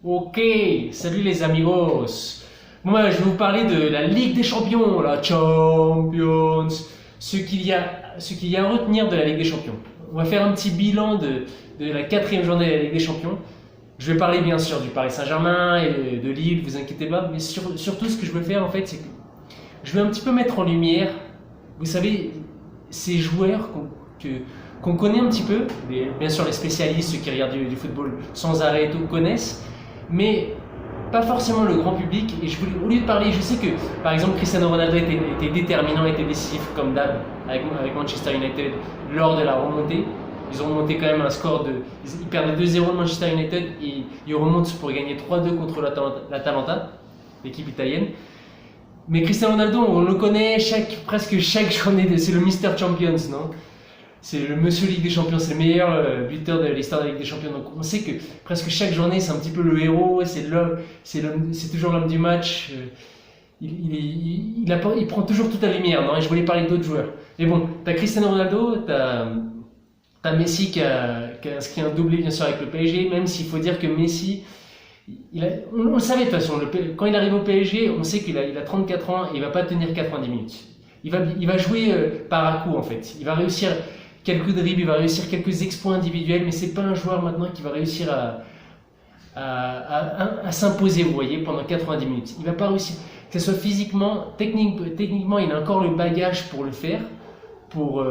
Ok, salut les amigos. Moi, je vais vous parler de la Ligue des Champions, la Champions. Ce qu'il y a à retenir de la Ligue des Champions. On va faire un petit bilan de la quatrième journée de la Ligue des Champions. Je vais parler bien sûr du Paris Saint-Germain et de Lille, vous inquiétez pas, mais surtout ce que je veux faire en fait, c'est que je vais un petit peu mettre en lumière, vous savez, ces joueurs qu'on connaît un petit peu, bien sûr les spécialistes, ceux qui regardent du football sans arrêt et tout, connaissent, mais pas forcément le grand public. Et au lieu de parler, je sais que par exemple Cristiano Ronaldo était déterminant, était décisif comme d'hab avec Manchester United lors de la remontée. Ils ont remonté quand même un score ils perdaient 2-0 de Manchester United et ils remontent pour gagner 3-2 contre l'Atalanta, l'équipe italienne. Mais Cristiano Ronaldo, on le connaît presque chaque journée, c'est le Mister Champions, non? C'est le monsieur Ligue des Champions, c'est le meilleur buteur de l'histoire de la Ligue des Champions. Donc on sait que presque chaque journée, c'est un petit peu le héros, c'est toujours l'homme du match. Il prend toujours toute la lumière, non? Et je voulais parler d'autres joueurs. Mais bon, t'as Cristiano Ronaldo, t'as Messi qui a inscrit un doublé bien sûr avec le PSG, même s'il faut dire que Messi, on le savait de toute façon, quand il arrive au PSG, on sait qu'il a 34 ans et il va pas tenir 90 minutes. Il va jouer par à coup en fait. Il va réussir quelques dribbles, il va réussir quelques exploits individuels, mais c'est pas un joueur maintenant qui va réussir à s'imposer, vous voyez, pendant 90 minutes. Il va pas réussir, que ce soit physiquement, techniquement, il a encore le bagage pour le faire, pour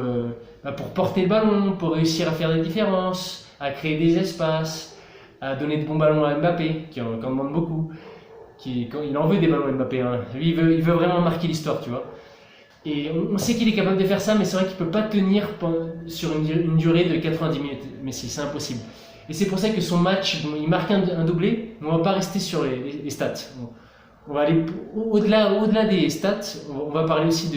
porter le ballon, pour réussir à faire des différences, à créer des espaces, à donner de bons ballons à Mbappé, qui en demande beaucoup. Il en veut des ballons à Mbappé. Hein. Lui, il veut vraiment marquer l'histoire, tu vois. Et on sait qu'il est capable de faire ça, mais c'est vrai qu'il ne peut pas tenir sur une durée de 90 minutes. Mais c'est impossible. Et c'est pour ça que son match, il marque un doublé, mais on ne va pas rester sur les stats. On va aller au-delà des stats, on va parler aussi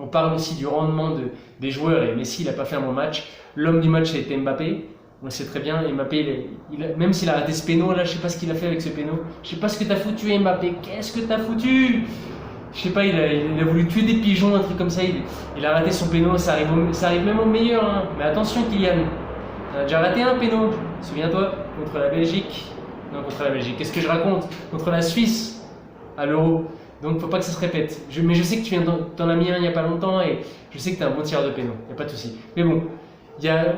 on parle aussi du rendement des joueurs. Et Messi, il n'a pas fait un bon match. L'homme du match a été Mbappé. On le sait très bien. Et Mbappé, même s'il a raté ce péno, là, je ne sais pas ce qu'il a fait avec ce péno. Je ne sais pas ce que tu as foutu, Mbappé. Qu'est-ce que tu as foutu? Je sais pas, il a voulu tuer des pigeons, un truc comme ça. Il a raté son péno. Ça arrive même au meilleur. Hein. Mais attention, Kylian. On a déjà raté un péno. Souviens-toi, contre la Belgique. Non, contre la Belgique. Qu'est-ce que je raconte? Contre la Suisse, à l'Euro. Donc faut pas que ça se répète. Mais je sais que t'en as mis un il n'y a pas longtemps et je sais que tu es un bon tireur de péno, il n'y a pas de souci. Mais bon,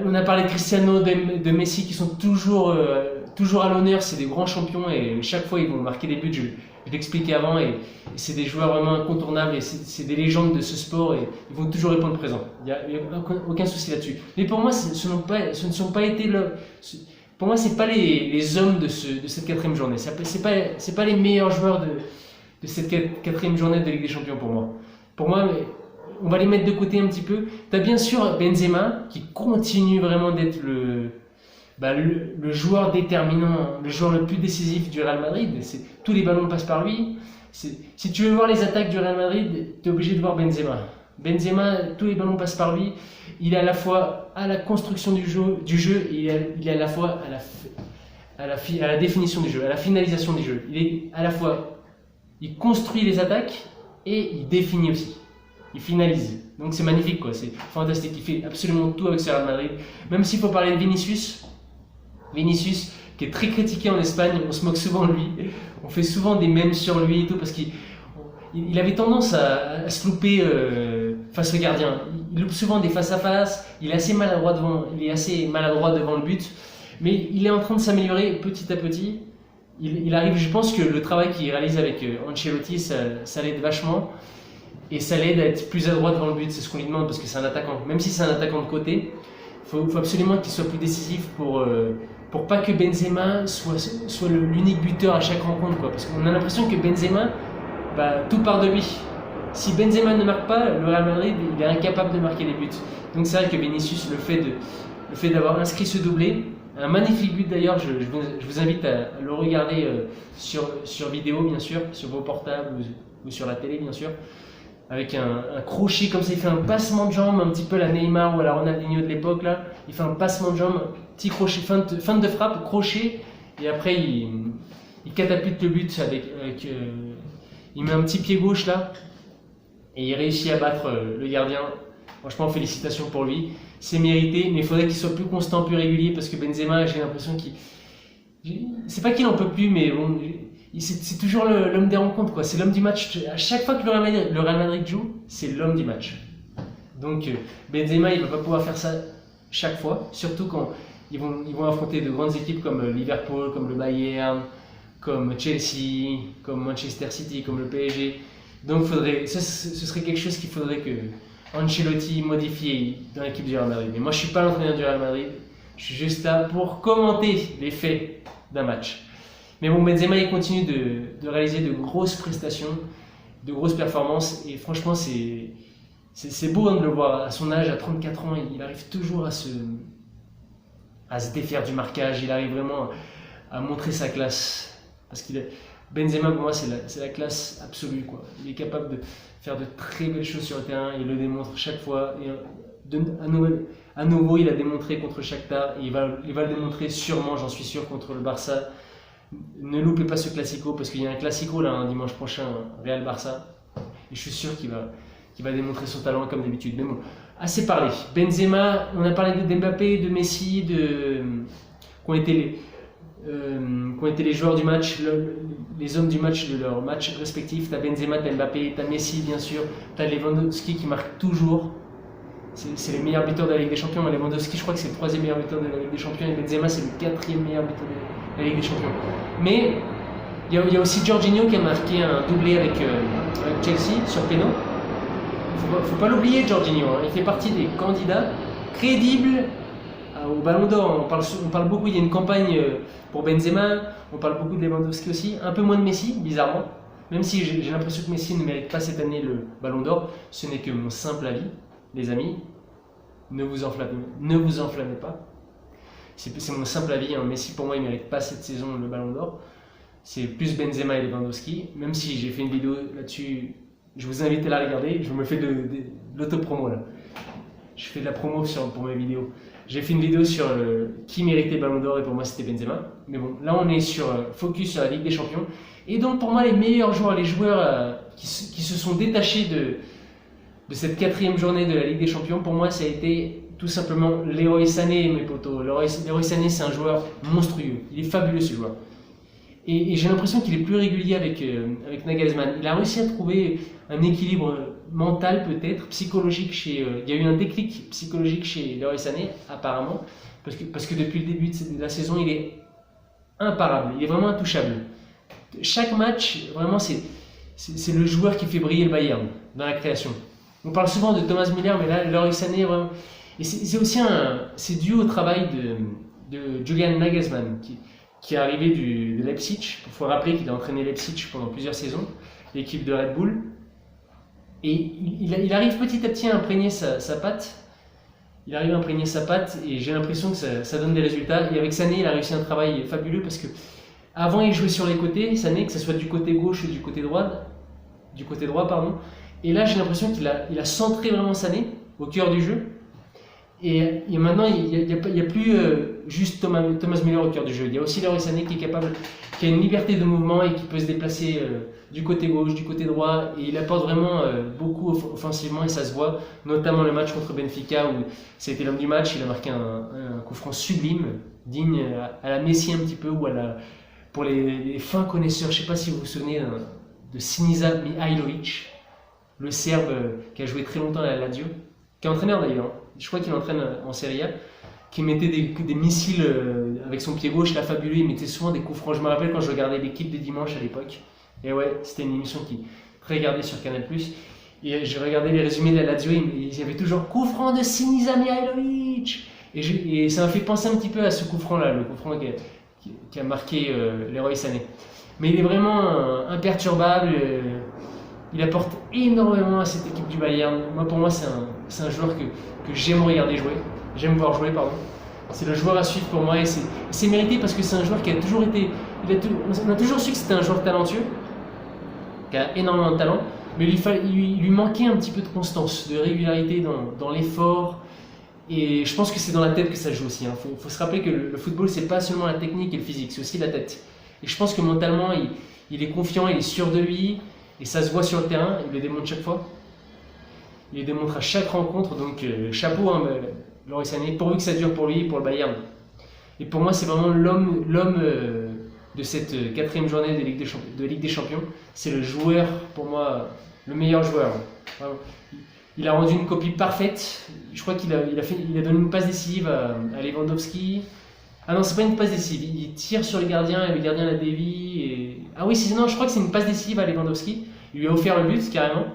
on a parlé de Cristiano, de Messi qui sont toujours à l'honneur, c'est des grands champions et chaque fois ils vont marquer des buts, je l'expliquais avant et c'est des joueurs vraiment incontournables et c'est des légendes de ce sport et ils vont toujours répondre présent. Il n'y a aucun souci là-dessus. Mais pour moi, ce ne sont pas été pour moi, c'est pas les hommes de cette quatrième journée. C'est pas les meilleurs joueurs de cette quatrième journée de Ligue des Champions pour moi. Pour moi, on va les mettre de côté un petit peu. Tu as bien sûr Benzema qui continue vraiment d'être le joueur déterminant, le joueur le plus décisif du Real Madrid. Tous les ballons passent par lui. Si tu veux voir les attaques du Real Madrid, tu es obligé de voir Benzema. Benzema, tous les ballons passent par lui. Il est à la fois à la construction du jeu et il est à la fois à la définition du jeu, à la finalisation du jeu. Il est à la fois il construit les attaques et il définit aussi. Il finalise. Donc c'est magnifique, quoi. C'est fantastique. Il fait absolument tout avec ce Real Madrid. Même s'il faut parler de Vinicius, qui est très critiqué en Espagne, on se moque souvent de lui. On fait souvent des mèmes sur lui et tout parce qu'il avait tendance à se louper face au gardien. Il loupe souvent des face à face. Il est assez maladroit devant le but. Mais il est en train de s'améliorer petit à petit. Il arrive, je pense que le travail qu'il réalise avec Ancelotti, ça l'aide vachement et ça l'aide à être plus adroit devant le but. C'est ce qu'on lui demande parce que c'est un attaquant. Même si c'est un attaquant de côté, faut absolument qu'il soit plus décisif pour pas que Benzema soit l'unique buteur à chaque rencontre, quoi. Parce qu'on a l'impression que Benzema, tout part de lui. Si Benzema ne marque pas, le Real Madrid il est incapable de marquer des buts. Donc c'est vrai que Vinicius, le fait d'avoir inscrit ce doublé, un magnifique but d'ailleurs, je vous invite à le regarder sur vidéo bien sûr, sur vos portables ou sur la télé bien sûr, avec un crochet comme ça, il fait un passement de jambe, un petit peu la Neymar ou à la Ronaldinho de l'époque là, il fait un passement de jambe, petit crochet, feinte de frappe, crochet, et après il catapulte le but il met un petit pied gauche là, et il réussit à battre le gardien. Franchement, félicitations pour lui. C'est mérité, mais il faudrait qu'il soit plus constant, plus régulier, parce que Benzema, j'ai l'impression C'est pas qu'il en peut plus, mais bon, c'est toujours l'homme des rencontres, quoi. C'est l'homme du match. À chaque fois que le Real Madrid joue, c'est l'homme du match. Donc Benzema, il va pas pouvoir faire ça chaque fois, surtout quand ils vont affronter de grandes équipes comme Liverpool, comme le Bayern, comme Chelsea, comme Manchester City, comme le PSG. Donc ce serait quelque chose qu'il faudrait que Ancelotti modifie dans l'équipe du Real Madrid. Mais moi, je suis pas l'entraîneur du Real Madrid. Je suis juste là pour commenter les faits d'un match. Mais bon, Benzema, il continue de réaliser de grosses prestations, de grosses performances. Et franchement, c'est beau, hein, de le voir. À son âge, à 34 ans, il arrive toujours à se défaire du marquage. Il arrive vraiment à montrer sa classe. Parce qu'il Benzema, pour moi, c'est la classe absolue, quoi. Il est capable de faire de très belles choses sur le terrain. Il le démontre chaque fois. Et à nouveau, il a démontré contre Shakhtar. Et il va le démontrer sûrement, j'en suis sûr, contre le Barça. Ne loupez pas ce classico, parce qu'il y a un classico là, un dimanche prochain, Real-Barça. Et je suis sûr qu'il va démontrer son talent comme d'habitude. Mais bon, assez parlé. Benzema, on a parlé de Mbappé, de Messi, qui ont été les joueurs du match, les hommes du match de leur match respectif. T'as Benzema, t'as Mbappé, t'as Messi bien sûr, t'as Lewandowski qui marque toujours. C'est les meilleurs buteurs de la Ligue des Champions. Lewandowski, je crois que c'est le 3e meilleur buteur de la Ligue des Champions, et Benzema, c'est le 4e meilleur buteur de la Ligue des Champions. Mais il y a aussi Jorginho qui a marqué un doublé avec Chelsea sur péno. Faut pas l'oublier, Jorginho, hein. Il fait partie des candidats crédibles au Ballon d'Or. On parle beaucoup, il y a une campagne pour Benzema, on parle beaucoup de Lewandowski aussi, un peu moins de Messi, bizarrement. Même si j'ai l'impression que Messi ne mérite pas cette année le Ballon d'Or, ce n'est que mon simple avis, les amis. Ne vous enflammez pas. C'est mon simple avis, hein. Messi pour moi il ne mérite pas cette saison le Ballon d'Or. C'est plus Benzema et Lewandowski, même si j'ai fait une vidéo là-dessus. Je vous invite à la regarder, je me fais de l'autopromo là. Je fais de la promo pour mes vidéos. J'ai fait une vidéo sur qui méritait le Ballon d'Or et pour moi c'était Benzema. Mais bon, là on est focus sur la Ligue des Champions. Et donc pour moi les meilleurs joueurs, les joueurs qui se sont détachés de cette 4e journée de la Ligue des Champions, pour moi ça a été tout simplement Leroy Sané, mes potos. Leroy Sané, c'est un joueur monstrueux. Il est fabuleux ce joueur. Et j'ai l'impression qu'il est plus régulier avec Nagelsmann. Il a réussi à trouver un équilibre mental peut-être, psychologique il y a eu un déclic psychologique chez Leroy Sané, apparemment, parce que depuis le début de la saison, il est imparable, il est vraiment intouchable. Chaque match, vraiment, c'est le joueur qui fait briller le Bayern dans la création. On parle souvent de Thomas Müller, mais là, Leroy Sané, vraiment. Et c'est dû au travail de Julian Nagelsmann, qui est arrivé de Leipzig. Il faut rappeler qu'il a entraîné Leipzig pendant plusieurs saisons, l'équipe de Red Bull. Et il arrive petit à petit à imprégner sa patte. Il arrive à imprégner sa patte et j'ai l'impression que ça donne des résultats. Et avec Sané, il a réussi un travail fabuleux parce que avant il jouait sur les côtés, Sané, que ce soit du côté gauche ou du côté droit, pardon. Et là, j'ai l'impression qu'il a centré vraiment Sané au cœur du jeu. Et maintenant, il n'y a plus juste Thomas Müller au cœur du jeu. Il y a aussi Leroy Sané qui a une liberté de mouvement et qui peut se déplacer du côté gauche, du côté droit. Et il apporte vraiment beaucoup offensivement et ça se voit. Notamment le match contre Benfica où c'était l'homme du match. Il a marqué un coup franc sublime, digne à la Messi un petit peu, ou pour les fins connaisseurs. Je ne sais pas si vous vous souvenez de Sinisa Mihajlovic, le Serbe qui a joué très longtemps à la Lazio, qui est entraîneur d'ailleurs. Je crois qu'il entraîne en Serie A, qui mettait des missiles avec son pied gauche, là fabuleux. Il mettait souvent des coups francs. Je me rappelle quand je regardais l'équipe des dimanches à l'époque. Et ouais, c'était une émission qui très regardée sur Canal+. Et je regardais les résumés de la Lazio, il y avait toujours coup franc de Sinisa Mihajlovic. Et ça m'a fait penser un petit peu à ce coup franc là, le coup franc qui a marqué Leroy Sané. Mais il est vraiment imperturbable. Il apporte énormément à cette équipe du Bayern. Pour moi, c'est un joueur que j'aime regarder jouer. J'aime voir jouer, pardon. C'est le joueur à suivre pour moi et c'est mérité parce que c'est un joueur qui a toujours été. On a toujours su que c'était un joueur talentueux, qui a énormément de talent, mais il lui manquait un petit peu de constance, de régularité dans l'effort. Et je pense que c'est dans la tête que ça joue aussi. Faut se rappeler que le football, c'est pas seulement la technique et le physique, c'est aussi la tête. Et je pense que mentalement, il est confiant, il est sûr de lui. Et ça se voit sur le terrain, il le démontre chaque fois. Il le démontre à chaque rencontre, donc chapeau, Leroy Sané, pourvu que ça dure pour lui et pour le Bayern. Et pour moi, c'est vraiment l'homme de cette quatrième journée de Ligue des Champions. C'est le joueur, pour moi, le meilleur joueur. Vraiment. Il a rendu une copie parfaite. Je crois qu'il a donné une passe décisive à Lewandowski. Ah non, c'est pas une passe décisive. Il tire sur le gardien et le gardien la dévie. Ah oui, non, je crois que c'est une passe décisive à Lewandowski. Il lui a offert le but carrément.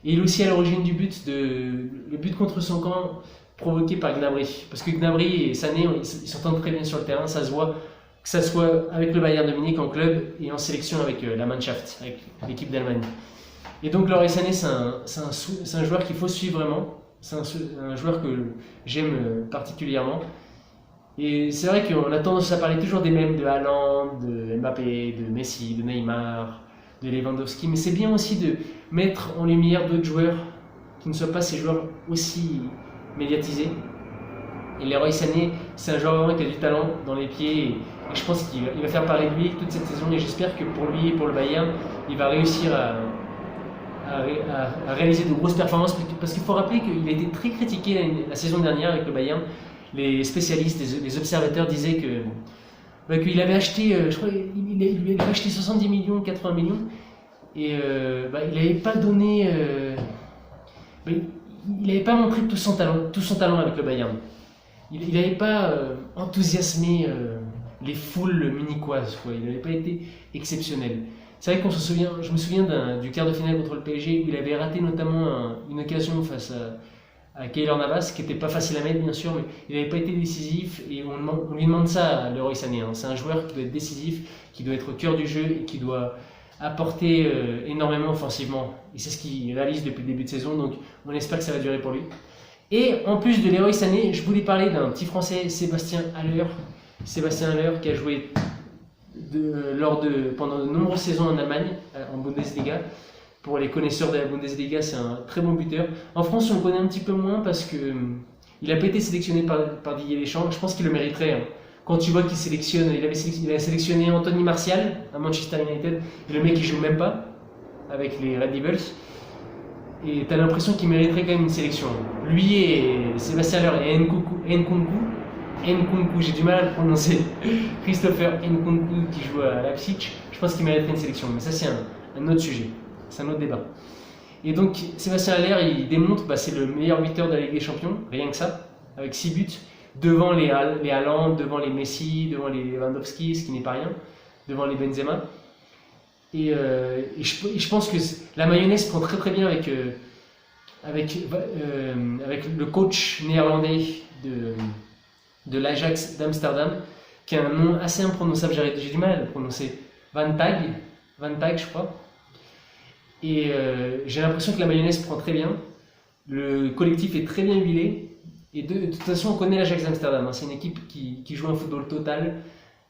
Et il est aussi à l'origine du but, le but contre son camp provoqué par Gnabry. Parce que Gnabry et Sané, ils s'entendent très bien sur le terrain, ça se voit, que ça soit avec le Bayern de Munich en club et en sélection avec la Mannschaft, avec l'équipe d'Allemagne. Et donc Leroy Sané, c'est un joueur qu'il faut suivre vraiment. C'est un joueur que j'aime particulièrement. Et c'est vrai qu'on a tendance à parler toujours des mêmes de Haaland, de Mbappé, de Messi, de Neymar, de Lewandowski. Mais c'est bien aussi de mettre en lumière d'autres joueurs qui ne soient pas ces joueurs aussi médiatisés. Et Leroy Sané, c'est un joueur vraiment qui a du talent dans les pieds. Et je pense qu'il va faire parler de lui toute cette saison. Et j'espère que pour lui et pour le Bayern, il va réussir à réaliser de grosses performances, parce qu'il faut rappeler qu'il a été très critiqué la saison dernière avec le Bayern. Les spécialistes, les observateurs disaient qu'il avait acheté, je crois, il avait acheté 70 millions, 80 millions, et il n'avait pas donné, il n'avait pas montré tout son talent avec le Bayern. Il n'avait pas enthousiasmé les foules munichoises, quoi. Il n'avait pas été exceptionnel. C'est vrai je me souviens du quart de finale contre le PSG où il avait raté notamment une occasion face à Keylor Navas, qui n'était pas facile à mettre bien sûr, mais il n'avait pas été décisif et on lui demande ça à Leroy Sané. C'est un joueur qui doit être décisif, qui doit être au cœur du jeu et qui doit apporter énormément offensivement. Et c'est ce qu'il réalise depuis le début de saison, donc on espère que ça va durer pour lui. Et en plus de Leroy Sané, je voulais parler d'un petit Français, Sébastien Haller. Sébastien Haller qui a joué pendant de nombreuses saisons en Allemagne, en Bundesliga. Pour les connaisseurs de la Bundesliga, c'est un très bon buteur. En France, on le connaît un petit peu moins parce qu'il n'a pas été sélectionné par Didier Deschamps. Je pense qu'il le mériterait. Quand tu vois qu'il sélectionne, il a sélectionné Anthony Martial à Manchester United, et le mec il joue même pas avec les Red Devils. Et tu as l'impression qu'il mériterait quand même une sélection. Lui et Sébastien Haller et Nkunku, j'ai du mal à le prononcer, Christopher Nkunku qui joue à Leipzig, je pense qu'il mériterait une sélection, mais ça c'est un autre sujet, c'est un autre débat. Et donc Sébastien Haller, il démontre, c'est le meilleur buteur de la Ligue des Champions, rien que ça, avec 6 buts, devant les Haaland, devant les Messi, devant les Lewandowski, ce qui n'est pas rien, devant les Benzema. Et je pense que la mayonnaise prend très très bien avec le coach néerlandais de l'Ajax d'Amsterdam, qui a un nom assez imprononçable, j'ai du mal à le prononcer, Van Tag, je crois. Et j'ai l'impression que la mayonnaise prend très bien, le collectif est très bien huilé, et de toute façon on connaît l'Ajax d'Amsterdam, c'est une équipe qui joue un football total,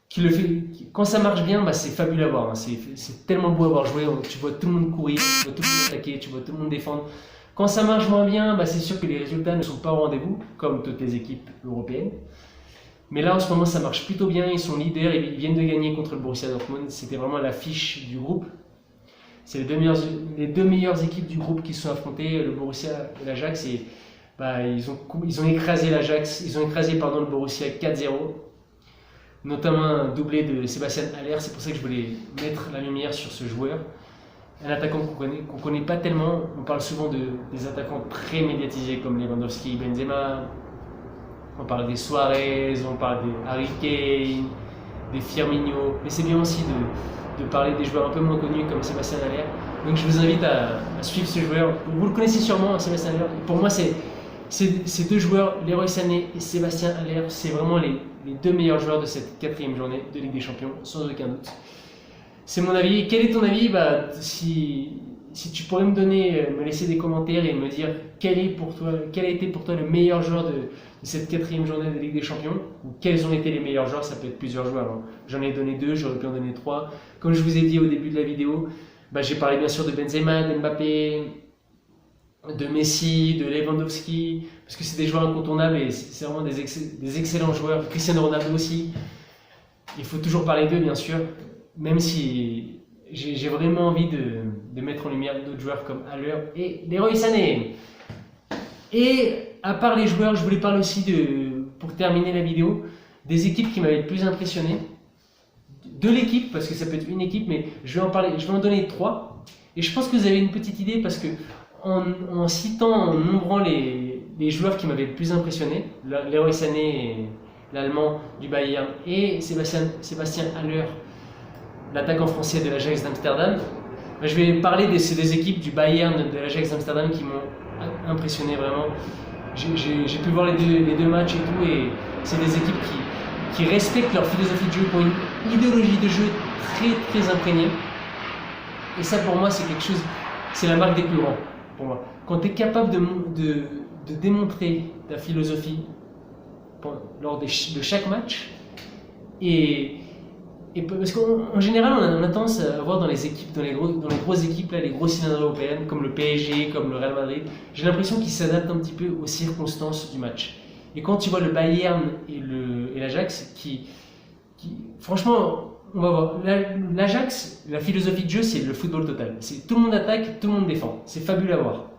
qui le fait, quand ça marche bien, c'est fabuleux à voir, c'est tellement beau à voir jouer, tu vois tout le monde courir, tu vois tout le monde attaquer, tu vois tout le monde défendre. Quand ça marche moins bien, c'est sûr que les résultats ne sont pas au rendez-vous, comme toutes les équipes européennes. Mais là, en ce moment, ça marche plutôt bien. Ils sont leaders, ils viennent de gagner contre le Borussia Dortmund. C'était vraiment l'affiche du groupe. C'est les deux meilleures équipes du groupe qui se sont affrontées, le Borussia et l'Ajax. Et ils ont écrasé l'Ajax, le Borussia 4-0. Notamment un doublé de Sébastien Haller. C'est pour ça que je voulais mettre la lumière sur ce joueur. Un attaquant qu'on connaît pas tellement. On parle souvent des attaquants très médiatisés comme Lewandowski, Benzema. On parle des Suarez, on parle des Harry Kane, des Firmino. Mais c'est bien aussi de parler des joueurs un peu moins connus comme Sébastien Haller. Donc je vous invite à suivre ce joueur. Vous le connaissez sûrement, Sébastien Haller. Pour moi, ces deux joueurs, Leroy Sané et Sébastien Haller, c'est vraiment les deux meilleurs joueurs de cette quatrième journée de Ligue des Champions, sans aucun doute. C'est mon avis. Quel est ton avis? Si tu pourrais me laisser des commentaires et me dire quel a été pour toi le meilleur joueur de cette quatrième journée de Ligue des Champions, ou quels ont été les meilleurs joueurs, ça peut être plusieurs joueurs. J'en ai donné 2, j'aurais pu en donner 3. Comme je vous ai dit au début de la vidéo, j'ai parlé bien sûr de Benzema, d'Mbappé, de Messi, de Lewandowski, parce que c'est des joueurs incontournables et c'est vraiment des excellents joueurs. Cristiano Ronaldo aussi. Il faut toujours parler d'eux bien sûr, même si j'ai vraiment envie de mettre en lumière d'autres joueurs comme Haller et Leroy Sané. Et à part les joueurs, je voulais parler aussi pour terminer la vidéo, des équipes qui m'avaient le plus impressionné, de l'équipe, parce que ça peut être une équipe, mais je vais en donner 3. Et je pense que vous avez une petite idée, parce que en citant, en nombrant les joueurs qui m'avaient le plus impressionné, Leroy Sané, l'Allemand du Bayern, et Sébastien Haller, l'attaquant français de l'Ajax d'Amsterdam, je vais parler de ces deux équipes du Bayern de l'Ajax d'Amsterdam qui m'ont impressionné vraiment. J'ai pu voir les deux matchs et tout, et c'est des équipes qui respectent leur philosophie de jeu, qui ont une idéologie de jeu très très imprégnée. Et ça pour moi c'est quelque chose, c'est la marque des plus grands pour moi. Quand tu es capable de démontrer ta philosophie lors de chaque match, et parce qu'en général on a tendance à voir dans les équipes, dans les grosses équipes, là, les grosses cylindres européennes comme le PSG, comme le Real Madrid, j'ai l'impression qu'ils s'adaptent un petit peu aux circonstances du match. Et quand tu vois le Bayern et l'Ajax, franchement, on va voir. L'Ajax, la philosophie de jeu, c'est le football total. C'est tout le monde attaque, tout le monde défend. C'est fabuleux à voir.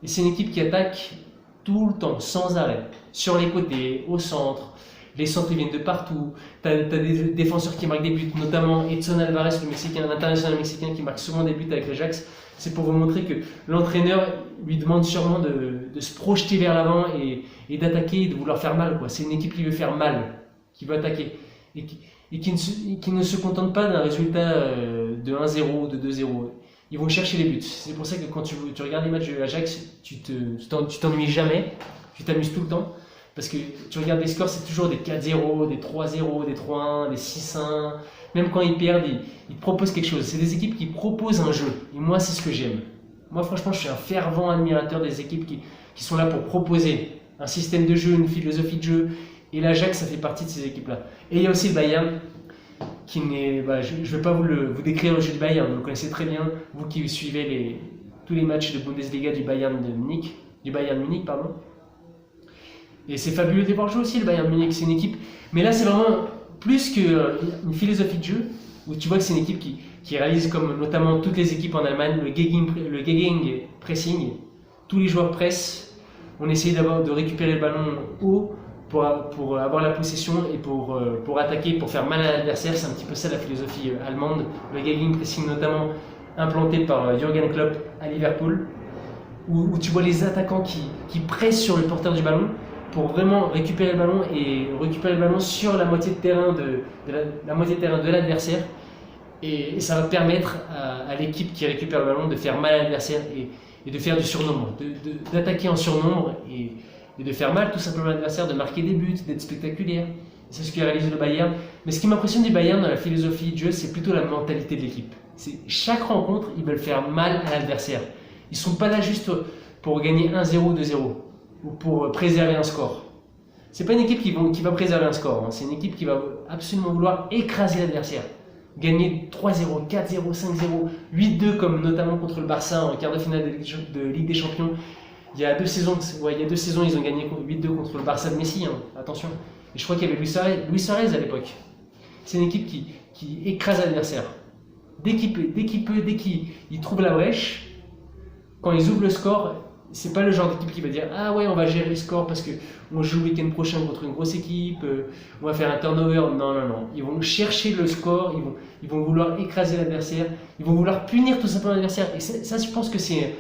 Et c'est une équipe qui attaque tout le temps, sans arrêt, sur les côtés, au centre. Les centres ils viennent de partout. Tu as des défenseurs qui marquent des buts, notamment Edson Alvarez, le Mexicain, l'international mexicain qui marque souvent des buts avec l'Ajax. C'est pour vous montrer que l'entraîneur lui demande sûrement de se projeter vers l'avant et d'attaquer, de vouloir faire mal. C'est une équipe qui veut faire mal, qui veut attaquer. Et qui ne se contente pas d'un résultat de 1-0, de 2-0. Ils vont chercher les buts. C'est pour ça que quand tu regardes les matchs de l'Ajax, tu t'ennuies jamais, tu t'amuses tout le temps. Parce que tu regardes les scores, c'est toujours des 4-0, des 3-0, des 3-1, des 6-1. Même quand ils perdent, ils proposent quelque chose. C'est des équipes qui proposent un jeu. Et moi, c'est ce que j'aime. Moi, franchement, je suis un fervent admirateur des équipes qui sont là pour proposer un système de jeu, une philosophie de jeu. Et l'Ajax, ça fait partie de ces équipes-là. Et il y a aussi le Bayern, qui n'est... je ne vais pas vous décrire le jeu du Bayern, vous le connaissez très bien, vous qui suivez tous les matchs de Bundesliga du Bayern Munich. Et c'est fabuleux de les voir jouer aussi, le Bayern Munich. C'est une équipe... Mais là, c'est vraiment plus qu'une philosophie de jeu, où tu vois que c'est une équipe qui réalise, comme notamment toutes les équipes en Allemagne, le Gegenpressing. Tous les joueurs pressent. On essaye d'abord de récupérer le ballon haut, pour avoir la possession et pour attaquer, pour faire mal à l'adversaire. C'est un petit peu ça la philosophie allemande. Le gegenpressing notamment implanté par Jürgen Klopp à Liverpool, où tu vois les attaquants qui pressent sur le porteur du ballon pour vraiment récupérer le ballon sur la moitié de terrain de l'adversaire. Et ça va permettre à l'équipe qui récupère le ballon de faire mal à l'adversaire et de faire du surnombre, d'attaquer en surnombre et de faire mal tout simplement à l'adversaire, de marquer des buts, d'être spectaculaire. C'est ce que réalise le Bayern. Mais ce qui m'impressionne du Bayern dans la philosophie de jeu, c'est plutôt la mentalité de l'équipe. Chaque rencontre, ils veulent faire mal à l'adversaire. Ils ne sont pas là juste pour gagner 1-0 ou 2-0 ou pour préserver un score. C'est pas une équipe qui va préserver un score. C'est une équipe qui va absolument vouloir écraser l'adversaire. Gagner 3-0, 4-0, 5-0, 8-2 comme notamment contre le Barça en quart de finale de Ligue des Champions. Il y a 2 saisons, ils ont gagné 8-2 contre le Barça de Messi, attention. Et je crois qu'il y avait Luis Suarez à l'époque. C'est une équipe qui écrase l'adversaire. Dès qu'ils trouvent la brèche, quand ils ouvrent le score, c'est pas le genre d'équipe qui va dire « Ah ouais, on va gérer le score parce qu'on joue le week-end prochain contre une grosse équipe, on va faire un turnover. » Non. Ils vont chercher le score, ils vont vouloir écraser l'adversaire, ils vont vouloir punir tout simplement l'adversaire. Et ça, je pense que c'est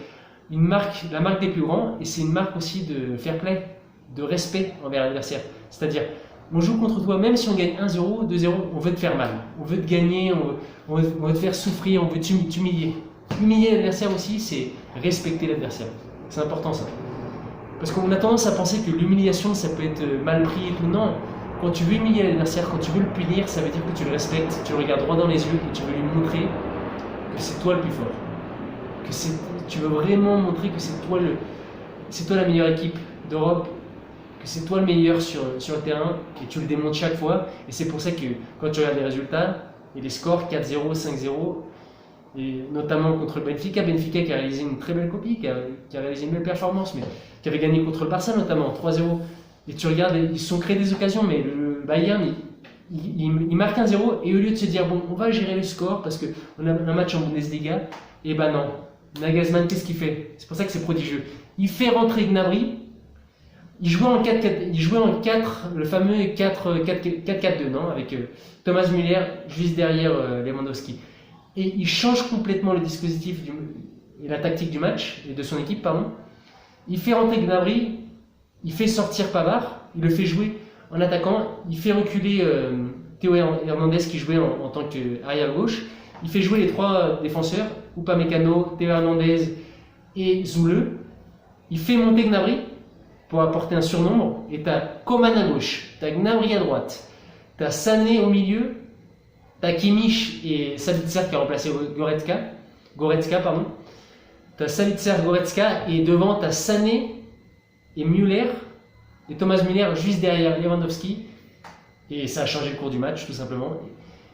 la marque des plus grands, et c'est une marque aussi de fair play, de respect envers l'adversaire. C'est-à-dire, on joue contre toi, même si on gagne 1-0, 2-0, on veut te faire mal, on veut te gagner, on veut te faire souffrir, on veut t'humilier. Humilier l'adversaire aussi, c'est respecter l'adversaire. C'est important ça. Parce qu'on a tendance à penser que l'humiliation, ça peut être mal pris et tout. Non, quand tu veux humilier l'adversaire, quand tu veux le punir, ça veut dire que tu le respectes, tu le regardes droit dans les yeux et tu veux lui montrer que c'est toi le plus fort. Tu veux vraiment montrer que c'est toi la meilleure équipe d'Europe, que c'est toi le meilleur sur le terrain, et tu le démontres chaque fois. Et c'est pour ça que quand tu regardes les résultats et les scores 4-0, 5-0, et notamment contre le Benfica qui a réalisé une très belle copie, qui a réalisé une belle performance, mais qui avait gagné contre le Barça notamment 3-0. Et tu regardes, ils se sont créés des occasions, mais le Bayern, il marque 1-0, et au lieu de se dire bon, on va gérer le score parce qu'on a un match en Bundesliga, et ben non. Nagelsmann, qu'est-ce qu'il fait? C'est pour ça que c'est prodigieux. Il fait rentrer Gnabry Il jouait en 4, le fameux 4-4-2, non, avec Thomas Müller juste derrière Lewandowski. Et il change complètement le dispositif et la tactique du match, et de son équipe, pardon. Il fait rentrer Gnabry, il fait sortir Pavard, il le fait jouer en attaquant, il fait reculer Théo Hernandez qui jouait en tant qu'arrière gauche. Il fait jouer les 3 défenseurs, Upamecano, Théo Hernandez et Zoule. Il fait monter Gnabry pour apporter un surnombre. Et tu as Coman à gauche, tu as Gnabry à droite, tu as Sané au milieu, tu as Kimmich et Sabitzer qui a remplacé Goretzka, pardon. Tu as Sabitzer, Goretzka et devant tu as Sané et Müller et Thomas Müller juste derrière Lewandowski. Et ça a changé le cours du match tout simplement.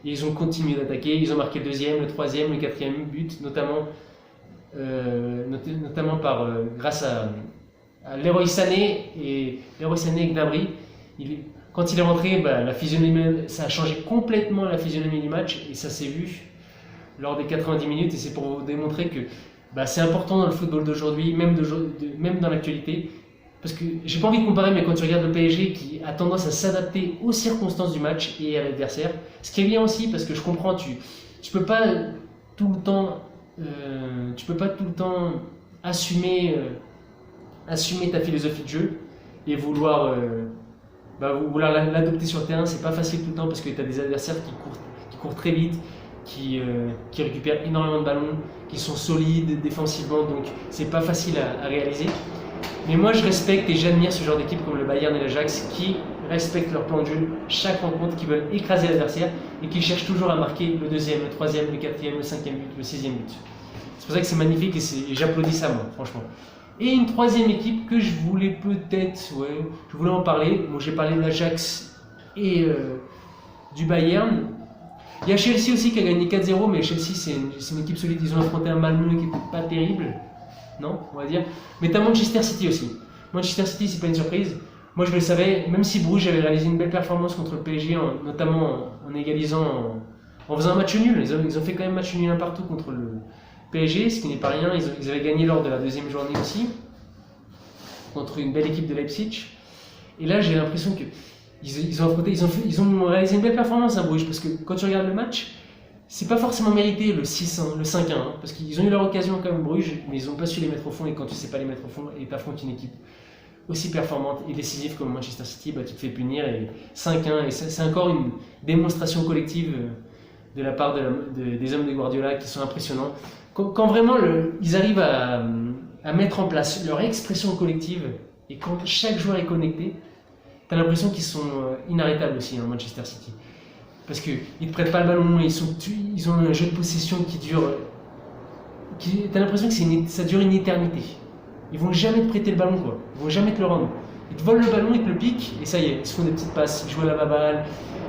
Et ils ont continué d'attaquer, ils ont marqué le 2e, le 3e, le 4e but, notamment grâce à Leroy Sané et Gnabry. Quand il est rentré, la physionomie, ça a changé complètement la physionomie du match et ça s'est vu lors des 90 minutes. Et c'est pour vous démontrer que c'est important dans le football d'aujourd'hui, même dans l'actualité. Parce que j'ai pas envie de comparer, mais quand tu regardes le PSG qui a tendance à s'adapter aux circonstances du match et à l'adversaire, ce qui est bien aussi parce que je comprends, tu peux pas tout le temps, assumer ta philosophie de jeu et vouloir l'adopter sur le terrain. C'est pas facile tout le temps parce que tu as des adversaires qui courent très vite, qui récupèrent énormément de ballons, qui sont solides défensivement, donc c'est pas facile à réaliser. Mais moi je respecte et j'admire ce genre d'équipe comme le Bayern et l'Ajax qui respectent leur plan de jeu chaque rencontre, qui veulent écraser l'adversaire et qui cherchent toujours à marquer le 2e, le 3e, le 4e, le 5e but, le 6e but. C'est pour ça que c'est magnifique et j'applaudis ça moi, franchement. Et une 3e équipe que je voulais je voulais en parler. Bon, j'ai parlé de l'Ajax et du Bayern. Il y a Chelsea aussi qui a gagné 4-0, mais Chelsea c'est une équipe solide. Ils ont affronté un Malmö qui n'était pas terrible, non, on va dire. Mais tu as Manchester City aussi. Manchester City, c'est pas une surprise. Moi, je le savais, même si Bruges avait réalisé une belle performance contre le PSG, notamment en égalisant, en faisant un match nul. Ils ont fait quand même match nul un partout contre le PSG, ce qui n'est pas rien. Ils avaient gagné lors de la 2e journée aussi, contre une belle équipe de Leipzig. Et là, j'ai l'impression que ils ont réalisé une belle performance à Bruges, parce que quand tu regardes le match, c'est pas forcément mérité le 6-1, le 5-1, parce qu'ils ont eu leur occasion quand même Bruges, mais ils n'ont pas su les mettre au fond, et quand tu sais pas les mettre au fond et t'affrontes une équipe aussi performante et décisive comme Manchester City, tu te fais punir, et 5-1, et c'est encore une démonstration collective de la part des hommes de Guardiola qui sont impressionnants. Quand vraiment ils arrivent à mettre en place leur expression collective, et quand chaque joueur est connecté, t'as l'impression qu'ils sont inarrêtables aussi, Manchester City. Parce qu'ils ne te prêtent pas le ballon, ils ont un jeu de possession qui dure. T'as l'impression que ça dure une éternité. Ils vont jamais te prêter le ballon, quoi. Ils vont jamais te le rendre. Ils te volent le ballon, ils te le piquent, et ça y est, ils se font des petites passes, ils jouent à la baballe,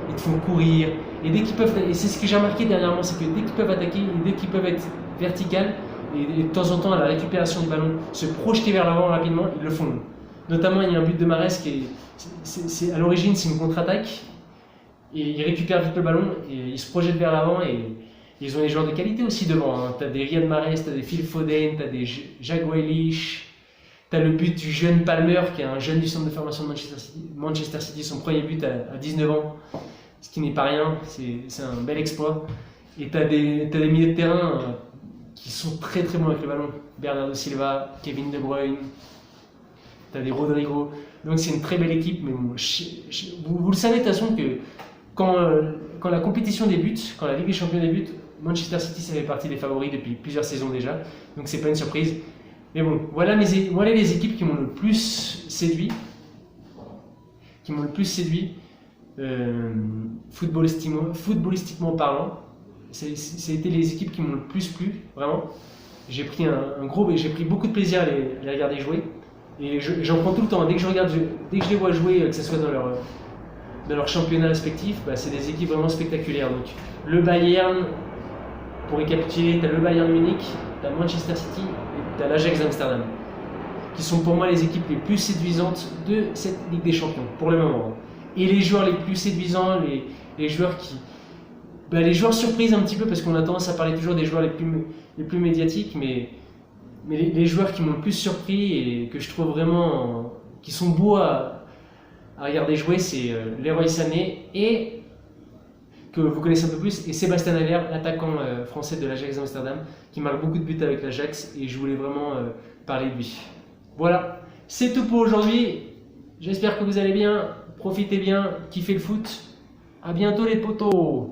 ils te font courir. Et dès qu'ils peuvent, et c'est ce que j'ai remarqué dernièrement, c'est que dès qu'ils peuvent attaquer, et dès qu'ils peuvent être vertical, et de temps en temps à la récupération du ballon, se projeter vers l'avant rapidement, ils le font. Notamment, il y a un but de Mahrez qui à l'origine, c'est une contre-attaque. Et ils récupèrent vite le ballon et ils se projettent vers l'avant, et ils ont des joueurs de qualité aussi devant. Tu as des Riyad Mahrez, tu as des Phil Foden, tu as des Jack Grealish, tu as le but du jeune Palmer qui est un jeune du centre de formation de Manchester City, son premier but à 19 ans, ce qui n'est pas rien, c'est un bel exploit. Et tu as des milieux de terrain qui sont très très bons avec le ballon. Bernardo Silva, Kevin De Bruyne, tu as des Rodrigo. Donc c'est une très belle équipe, mais bon, vous le savez de toute façon que quand la compétition débute, quand la Ligue des Champions débute, Manchester City, ça fait partie des favoris depuis plusieurs saisons déjà, donc c'est pas une surprise. Mais bon, voilà les équipes qui m'ont le plus séduit, footballistiquement parlant. C'était les équipes qui m'ont le plus plu, vraiment. J'ai pris beaucoup de plaisir à les regarder jouer, et j'en prends tout le temps. Dès que je les vois jouer, que ce soit dans leur championnat respectif, c'est des équipes vraiment spectaculaires. Donc, le Bayern, pour récapituler, tu as le Bayern Munich, tu as Manchester City et tu as l'Ajax d'Amsterdam, qui sont pour moi les équipes les plus séduisantes de cette Ligue des Champions, pour le moment. Et les joueurs les plus séduisants, les joueurs les joueurs surprises un petit peu, parce qu'on a tendance à parler toujours des joueurs les plus médiatiques, mais les joueurs qui m'ont le plus surpris et que je trouve vraiment qui sont beaux à regarder jouer, c'est Leroy Sané et que vous connaissez un peu plus, et Sébastien Haller, l'attaquant français de l'Ajax d'Amsterdam, qui marque beaucoup de buts avec l'Ajax, et je voulais vraiment parler de lui. Voilà, c'est tout pour aujourd'hui. J'espère que vous allez bien, profitez bien, kiffez le foot. À bientôt les potos.